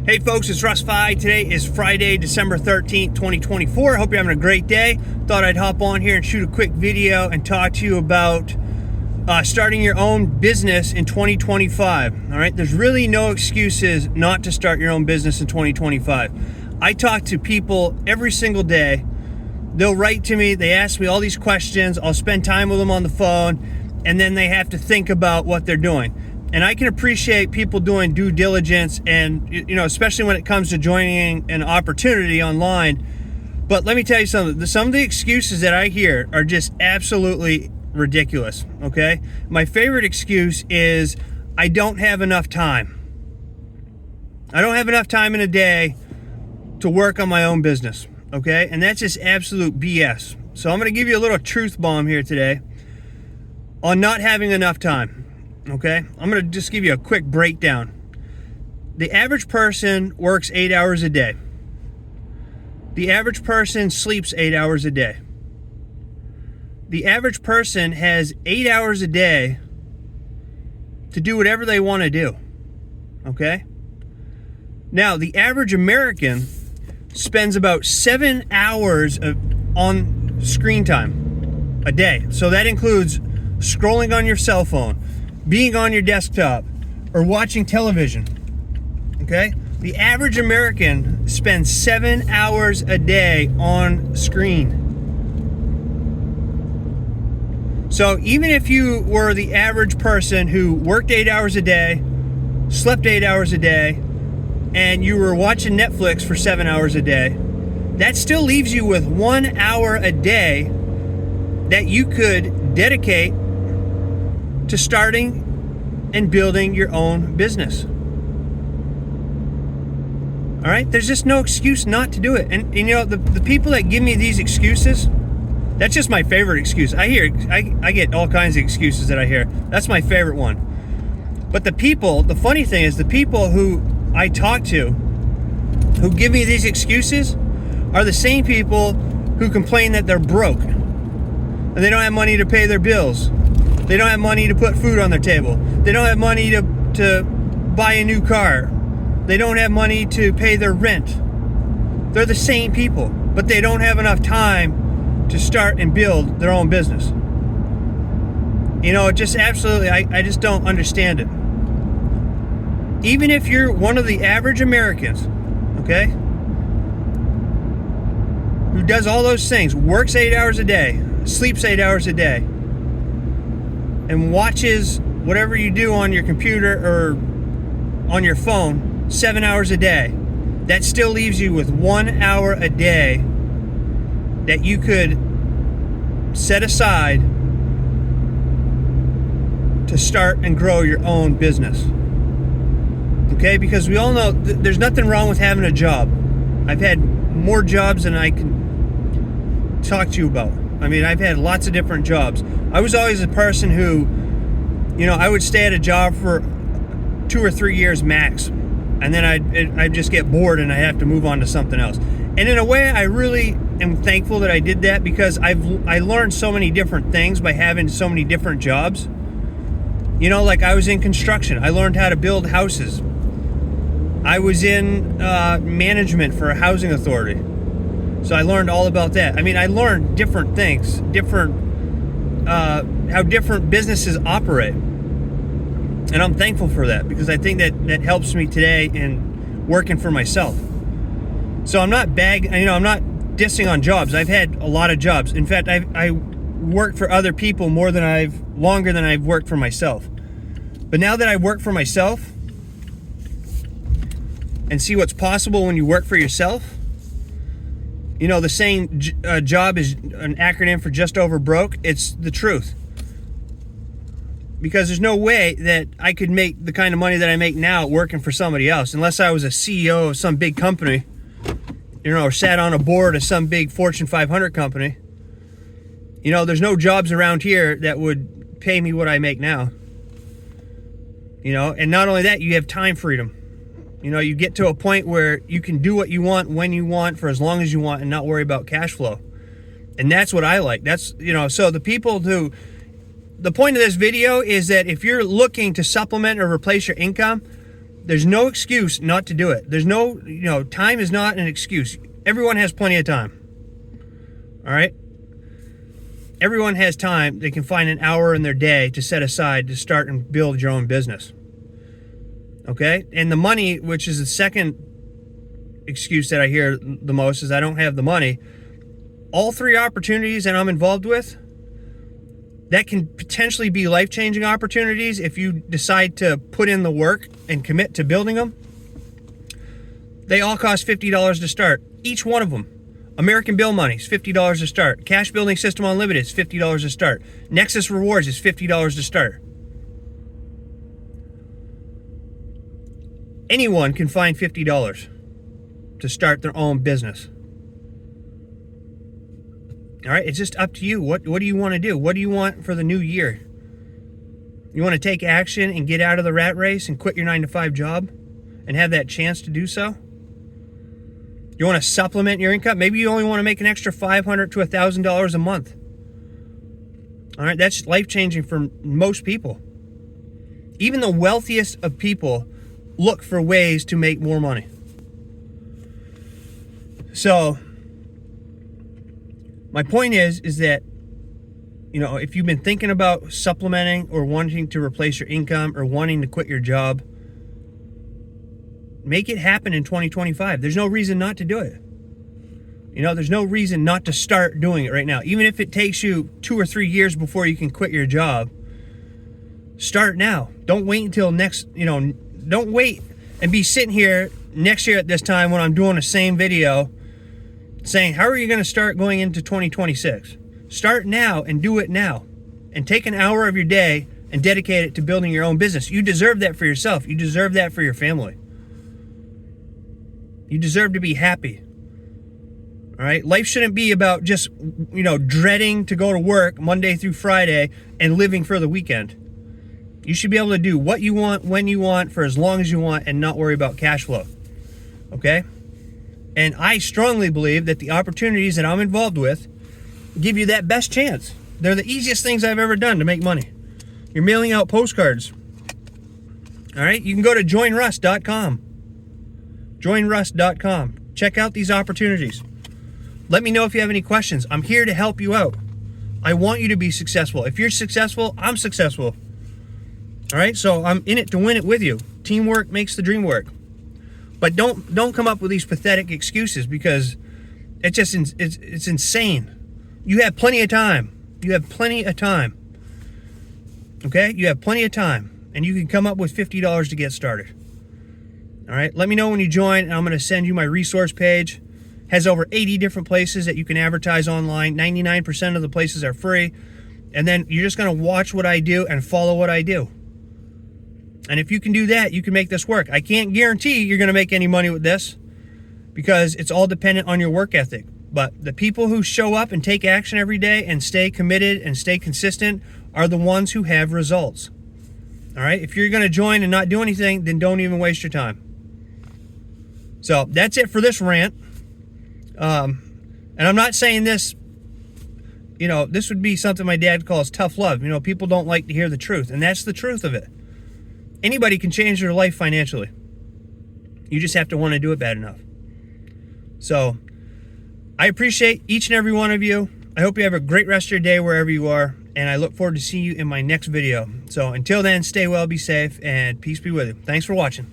Hey folks, it's Russ Fi. Today is Friday, December 13th, 2024. I hope you're having a great day. Thought I'd hop on here and shoot a quick video and talk to you about starting your own business in 2025. All right, there's really no excuses not to start your own business in 2025. I talk to people every single day. They'll write to me, they ask me all these questions, I'll spend time with them on the phone, and then they have to think about what they're doing. And I can appreciate people doing due diligence and, especially when it comes to joining an opportunity online. But let me tell you something, some of the excuses that I hear are just absolutely ridiculous, okay? My favorite excuse is, I don't have enough time. I don't have enough time in a day to work on my own business, okay? And that's just absolute BS. So I'm gonna give you a little truth bomb here today on not having enough time. Okay, I'm going to just give you a quick breakdown. The average person works 8 hours a day. The average person sleeps 8 hours a day. The average person has 8 hours a day to do whatever they want to do. Okay? Now, the average American spends about 7 hours on screen time a day. So that includes scrolling on your cell phone, being on your desktop, or watching television, okay? The average American spends 7 hours a day on screen. So even if you were the average person who worked 8 hours a day, slept 8 hours a day, and you were watching Netflix for 7 hours a day, that still leaves you with 1 hour a day that you could dedicate to starting and building your own business. All right, there's just no excuse not to do it. And the people that give me these excuses, that's just my favorite excuse. I get all kinds of excuses that I hear. That's my favorite one. But the funny thing is, the people who I talk to who give me these excuses are the same people who complain that they're broke and they don't have money to pay their bills. They don't have money to put food on their table. They don't have money to buy a new car. They don't have money to pay their rent. They're the same people, but they don't have enough time to start and build their own business. Just absolutely, I just don't understand it. Even if you're one of the average Americans, okay, who does all those things, works 8 hours a day, sleeps 8 hours a day, and watches whatever you do on your computer or on your phone 7 hours a day, that still leaves you with 1 hour a day that you could set aside to start and grow your own business. Okay, because we all know there's nothing wrong with having a job. I've had more jobs than I can talk to you about. I mean, I've had lots of different jobs. I was always a person who, I would stay at a job for 2 or 3 years max, and then I'd just get bored and I'd have to move on to something else. And in a way, I really am thankful that I did that, because I learned so many different things by having so many different jobs. Like I was in construction. I learned how to build houses. I was in management for a housing authority. So I learned all about that. I mean, I learned different things, how different businesses operate. And I'm thankful for that, because I think that helps me today in working for myself. So I'm not I'm not dissing on jobs. I've had a lot of jobs. In fact, I worked for other people longer than I've worked for myself. But now that I work for myself and see what's possible when you work for yourself, the saying, job is an acronym for just over broke. It's the truth. Because there's no way that I could make the kind of money that I make now working for somebody else, unless I was a CEO of some big company, or sat on a board of some big Fortune 500 company. There's no jobs around here that would pay me what I make now. And not only that, you have time freedom. You get to a point where you can do what you want, when you want, for as long as you want, and not worry about cash flow. And that's what I like. That's, so the people who, the point of this video is that if you're looking to supplement or replace your income, There's no excuse not to do it. There's no, time is not an excuse. Everyone has plenty of time. All right? Everyone has time. They can find an hour in their day to set aside to start and build your own business. Okay? And the money, which is the second excuse that I hear the most, is I don't have the money. All three opportunities that I'm involved with, that can potentially be life-changing opportunities if you decide to put in the work and commit to building them. They all cost $50 to start. Each one of them. American Bill Money is $50 to start. Cash Building System Unlimited is $50 to start. Nexus Rewards is $50 to start. Anyone can find $50 to start their own business. All right, it's just up to you. What do you want to do? What do you want for the new year? You want to take action and get out of the rat race and quit your 9-to-5 job and have that chance to do so? You want to supplement your income? Maybe you only want to make an extra $500 to $1,000 a month. All right, that's life-changing for most people. Even the wealthiest of people look for ways to make more money. So, my point is that, if you've been thinking about supplementing or wanting to replace your income or wanting to quit your job, make it happen in 2025. There's no reason not to do it. There's no reason not to start doing it right now. Even if it takes you 2 or 3 years before you can quit your job, start now. Don't wait until don't wait and be sitting here next year at this time when I'm doing the same video saying, how are you going to start going into 2026? Start now and do it now. And take an hour of your day and dedicate it to building your own business. You deserve that for yourself. You deserve that for your family. You deserve to be happy. All right? Life shouldn't be about just, dreading to go to work Monday through Friday and living for the weekend. You should be able to do what you want, when you want, for as long as you want, and not worry about cash flow. Okay? And I strongly believe that the opportunities that I'm involved with give you that best chance. They're the easiest things I've ever done to make money. You're mailing out postcards. All right? You can go to joinrust.com. Joinrust.com. Check out these opportunities. Let me know if you have any questions. I'm here to help you out. I want you to be successful. If you're successful, I'm successful. All right? So I'm in it to win it with you. Teamwork makes the dream work. But don't come up with these pathetic excuses, because it's insane. You have plenty of time. You have plenty of time. Okay? You have plenty of time. And you can come up with $50 to get started. All right? Let me know when you join, and I'm going to send you my resource page. Has over 80 different places that you can advertise online. 99% of the places are free. And then you're just going to watch what I do and follow what I do. And if you can do that, you can make this work. I can't guarantee you're going to make any money with this, because it's all dependent on your work ethic. But the people who show up and take action every day and stay committed and stay consistent are the ones who have results. All right? If you're going to join and not do anything, then don't even waste your time. So that's it for this rant. And I'm not saying this, this would be something my dad calls tough love. People don't like to hear the truth, and that's the truth of it. Anybody can change their life financially. You just have to want to do it bad enough. So, I appreciate each and every one of you. I hope you have a great rest of your day wherever you are, and I look forward to seeing you in my next video. So, until then, stay well, be safe, and peace be with you. Thanks for watching.